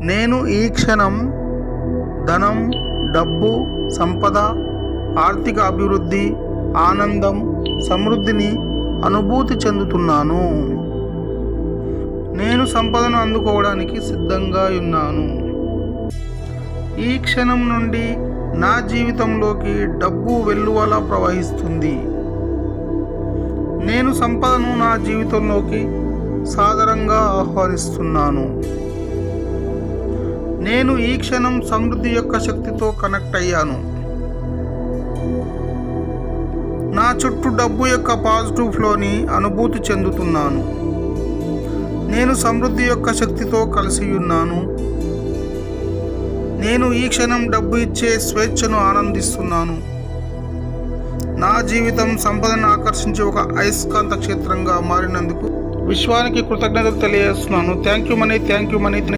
నేను ఈ క్షణం ధనం, డబ్బు, సంపద, ఆర్థిక అభివృద్ధి, ఆనందం, సమృద్ధిని అనుభూతి చెందుతున్నాను. నేను సంపదను అందుకోవడానికి సిద్ధంగా ఉన్నాను. ఈ క్షణం నుండి నా జీవితంలోకి డబ్బు వెల్లువలా ప్రవహిస్తుంది. నేను సంపదను నా జీవితంలోకి సాదరంగా ఆహ్వానిస్తున్నాను. నేను ఈ క్షణం సమృద్ధి యొక్క శక్తితో కనెక్ట్ అయ్యాను. నా చుట్టూ డబ్బు యొక్క పాజిటివ్ ఫ్లోని అనుభూతి చెందుతున్నాను. నేను సమృద్ధి యొక్క శక్తితో కలిసి ఉన్నాను. నేను ఈ క్షణం డబ్బు ఇచ్చే స్వేచ్ఛను ఆనందిస్తున్నాను. నా జీవితం సంపదను ఆకర్షించే ఒక అయస్కాంత క్షేత్రంగా మారినందుకు విశ్వానికి కృతజ్ఞతలు తెలియజేస్తున్నాను. Thank you money.